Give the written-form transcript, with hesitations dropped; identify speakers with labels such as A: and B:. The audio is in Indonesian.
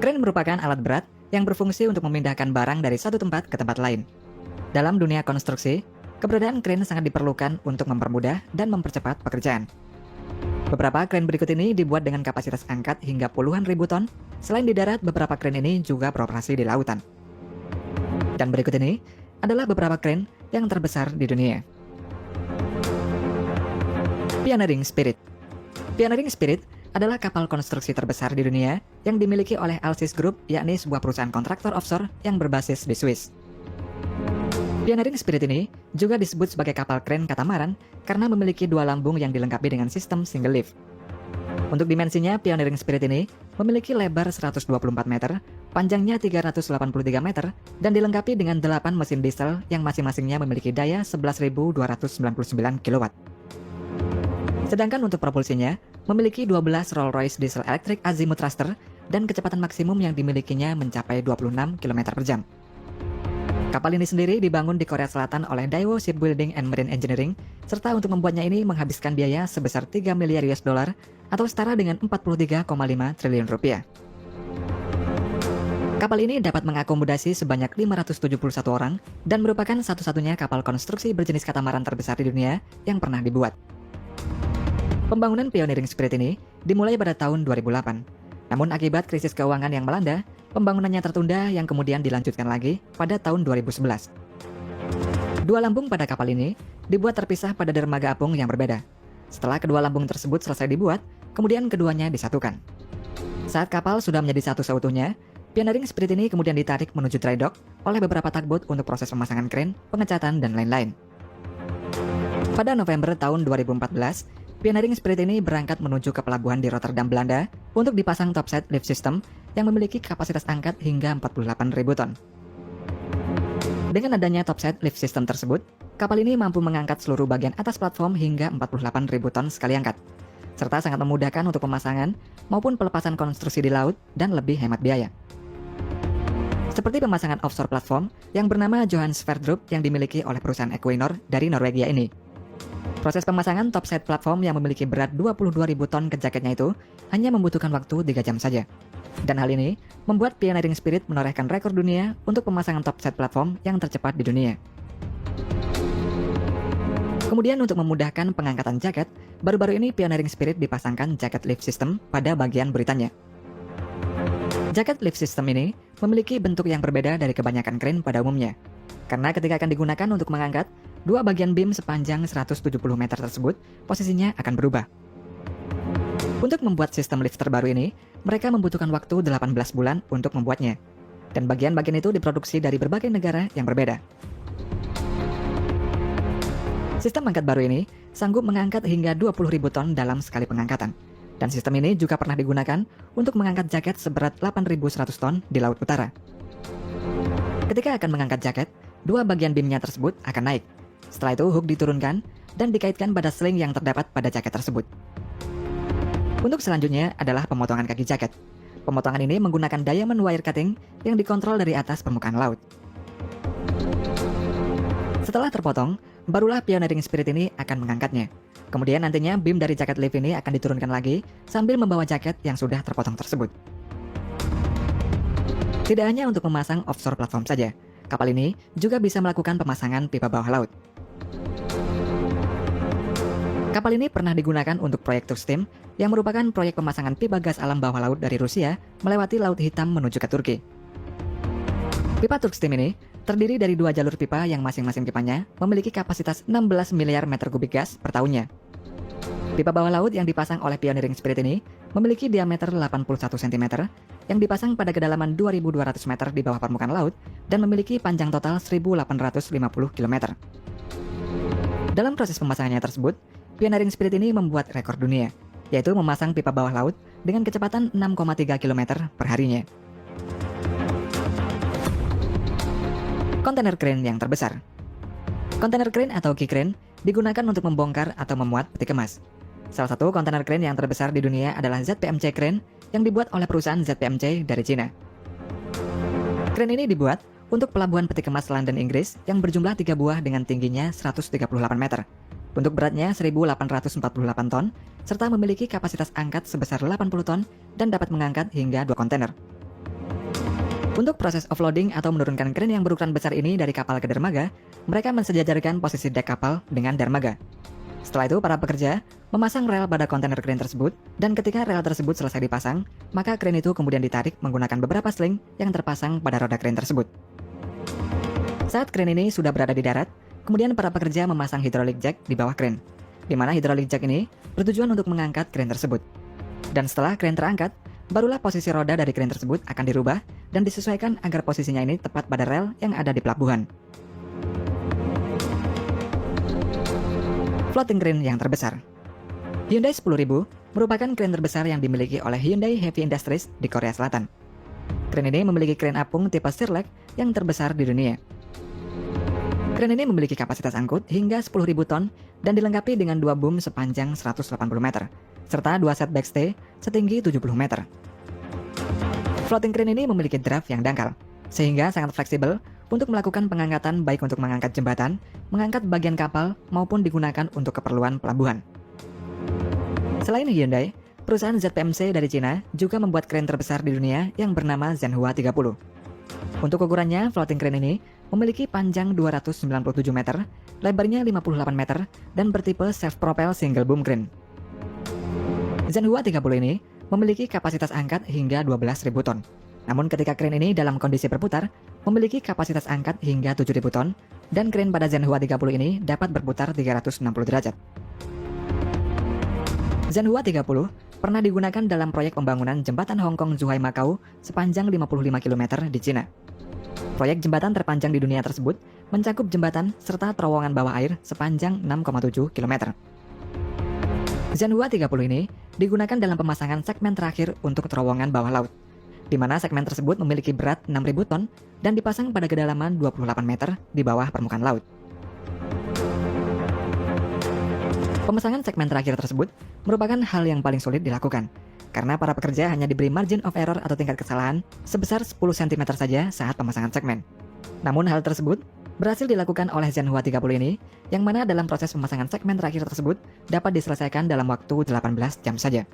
A: Kren merupakan alat berat yang berfungsi untuk memindahkan barang dari satu tempat ke tempat lain. Dalam dunia konstruksi, keberadaan kren sangat diperlukan untuk mempermudah dan mempercepat pekerjaan. Beberapa kren berikut ini dibuat dengan kapasitas angkat hingga puluhan ribu ton. Selain di darat, beberapa kren ini juga beroperasi di lautan. Dan berikut ini adalah beberapa kren yang terbesar di dunia. Pioneering Spirit. Pioneering Spirit adalah kapal konstruksi terbesar di dunia yang dimiliki oleh Alsys Group, yakni sebuah perusahaan kontraktor offshore yang berbasis di Swiss. Pioneering Spirit ini juga disebut sebagai kapal kren katamaran karena memiliki dua lambung yang dilengkapi dengan sistem single lift. Untuk dimensinya, Pioneering Spirit ini memiliki lebar 124 meter, panjangnya 383 meter, dan dilengkapi dengan 8 mesin diesel yang masing-masingnya memiliki daya 11.299 kW. Sedangkan untuk propulsinya, memiliki 12 Rolls-Royce diesel electric azimuth thruster dan kecepatan maksimum yang dimilikinya mencapai 26 km per jam. Kapal ini sendiri dibangun di Korea Selatan oleh Daewoo Shipbuilding and Marine Engineering, serta untuk membuatnya ini menghabiskan biaya sebesar 3 miliar US dollar atau setara dengan 43,5 triliun rupiah. Kapal ini dapat mengakomodasi sebanyak 571 orang dan merupakan satu-satunya kapal konstruksi berjenis katamaran terbesar di dunia yang pernah dibuat. Pembangunan Pioneering Spirit ini dimulai pada tahun 2008. Namun akibat krisis keuangan yang melanda, pembangunannya tertunda yang kemudian dilanjutkan lagi pada tahun 2011. Dua lambung pada kapal ini dibuat terpisah pada dermaga apung yang berbeda. Setelah kedua lambung tersebut selesai dibuat, kemudian keduanya disatukan. Saat kapal sudah menjadi satu seutuhnya, Pioneering Spirit ini kemudian ditarik menuju dry dock oleh beberapa tugboat untuk proses pemasangan kren, pengecatan, dan lain-lain. Pada November tahun 2014, Pioneering Spirit ini berangkat menuju ke pelabuhan di Rotterdam, Belanda untuk dipasang topside lift system yang memiliki kapasitas angkat hingga 48.000 ton. Dengan adanya topside lift system tersebut, kapal ini mampu mengangkat seluruh bagian atas platform hingga 48.000 ton sekali angkat, serta sangat memudahkan untuk pemasangan maupun pelepasan konstruksi di laut dan lebih hemat biaya. Seperti pemasangan offshore platform yang bernama Johan Sverdrup yang dimiliki oleh perusahaan Equinor dari Norwegia ini. Proses pemasangan topside platform yang memiliki berat 22.000 ton ke jaketnya itu hanya membutuhkan waktu 3 jam saja. Dan hal ini membuat Pioneering Spirit menorehkan rekor dunia untuk pemasangan topside platform yang tercepat di dunia. Kemudian untuk memudahkan pengangkatan jaket, baru-baru ini Pioneering Spirit dipasangkan jaket lift system pada bagian buritannya. Jaket lift system ini memiliki bentuk yang berbeda dari kebanyakan kren pada umumnya. Karena ketika akan digunakan untuk mengangkat, dua bagian beam sepanjang 170 meter tersebut posisinya akan berubah. Untuk membuat sistem lift terbaru ini, mereka membutuhkan waktu 18 bulan untuk membuatnya. Dan bagian-bagian itu diproduksi dari berbagai negara yang berbeda. Sistem angkat baru ini sanggup mengangkat hingga 20.000 ton dalam sekali pengangkatan. Dan sistem ini juga pernah digunakan untuk mengangkat jaket seberat 8.100 ton di Laut Utara. Ketika akan mengangkat jaket, dua bagian beamnya tersebut akan naik. Setelah itu hook diturunkan dan dikaitkan pada sling yang terdapat pada jaket tersebut. Untuk selanjutnya adalah pemotongan kaki jaket. Pemotongan ini menggunakan diamond wire cutting yang dikontrol dari atas permukaan laut. Setelah terpotong, barulah Pioneering Spirit ini akan mengangkatnya. Kemudian nantinya beam dari jaket lift ini akan diturunkan lagi sambil membawa jaket yang sudah terpotong tersebut. Tidak hanya untuk memasang offshore platform saja, kapal ini juga bisa melakukan pemasangan pipa bawah laut. Kapal ini pernah digunakan untuk proyek Turkstream yang merupakan proyek pemasangan pipa gas alam bawah laut dari Rusia melewati Laut Hitam menuju ke Turki. Pipa Turkstream ini terdiri dari dua jalur pipa yang masing-masing pipanya memiliki kapasitas 16 miliar meter kubik gas per tahunnya. Pipa bawah laut yang dipasang oleh Pioneering Spirit ini memiliki diameter 81 cm yang dipasang pada kedalaman 2.200 meter di bawah permukaan laut dan memiliki panjang total 1.850 km. Dalam proses pemasangannya tersebut, Pioneering Spirit ini membuat rekor dunia, yaitu memasang pipa bawah laut dengan kecepatan 6,3 km per harinya. Kontainer crane yang terbesar. Kontainer crane atau key crane digunakan untuk membongkar atau memuat peti kemas. Salah satu kontainer crane yang terbesar di dunia adalah ZPMC Crane yang dibuat oleh perusahaan ZPMC dari Cina. Crane ini dibuat untuk pelabuhan peti kemas London, Inggris yang berjumlah 3 buah dengan tingginya 138 meter. Untuk beratnya 1.848 ton, serta memiliki kapasitas angkat sebesar 80 ton dan dapat mengangkat hingga 2 kontainer. Untuk proses offloading atau menurunkan kren yang berukuran besar ini dari kapal ke dermaga, mereka mensejajarkan posisi dek kapal dengan dermaga. Setelah itu, para pekerja memasang rel pada kontainer kren tersebut, dan ketika rel tersebut selesai dipasang, maka kren itu kemudian ditarik menggunakan beberapa sling yang terpasang pada roda kren tersebut. Saat kren ini sudah berada di darat, kemudian para pekerja memasang hydraulic jack di bawah kren, di mana hydraulic jack ini bertujuan untuk mengangkat kren tersebut. Dan setelah kren terangkat, barulah posisi roda dari kren tersebut akan dirubah dan disesuaikan agar posisinya ini tepat pada rel yang ada di pelabuhan. Floating crane yang terbesar. Hyundai 10.000 merupakan kren terbesar yang dimiliki oleh Hyundai Heavy Industries di Korea Selatan. Kren ini memiliki kren apung tipe Stirlek yang terbesar di dunia. Kren ini memiliki kapasitas angkut hingga 10.000 ton dan dilengkapi dengan 2 boom sepanjang 180 meter, serta 2 set backstay setinggi 70 meter. Floating crane ini memiliki draft yang dangkal, sehingga sangat fleksibel untuk melakukan pengangkatan baik untuk mengangkat jembatan, mengangkat bagian kapal, maupun digunakan untuk keperluan pelabuhan. Selain Hyundai, perusahaan ZPMC dari Cina juga membuat kren terbesar di dunia yang bernama Zhenhua 30. Untuk ukurannya, floating crane ini memiliki panjang 297 meter, lebarnya 58 meter, dan bertipe self-propel single boom crane. Zhenhua 30 ini memiliki kapasitas angkat hingga 12.000 ton. Namun ketika kren ini dalam kondisi berputar, memiliki kapasitas angkat hingga 7.000 ton, dan kren pada Zhenhua 30 ini dapat berputar 360 derajat. Zhenhua 30 pernah digunakan dalam proyek pembangunan jembatan Hong Kong-Zhuhai Macau sepanjang 55 km di Cina. Proyek jembatan terpanjang di dunia tersebut mencakup jembatan serta terowongan bawah air sepanjang 6,7 km. Zhenhua 30 ini digunakan dalam pemasangan segmen terakhir untuk terowongan bawah laut, di mana segmen tersebut memiliki berat 6.000 ton dan dipasang pada kedalaman 28 meter di bawah permukaan laut. Pemasangan segmen terakhir tersebut merupakan hal yang paling sulit dilakukan, karena para pekerja hanya diberi margin of error atau tingkat kesalahan sebesar 10 cm saja saat pemasangan segmen. Namun hal tersebut berhasil dilakukan oleh Zhenhua 30 ini, yang mana dalam proses pemasangan segmen terakhir tersebut dapat diselesaikan dalam waktu 18 jam saja.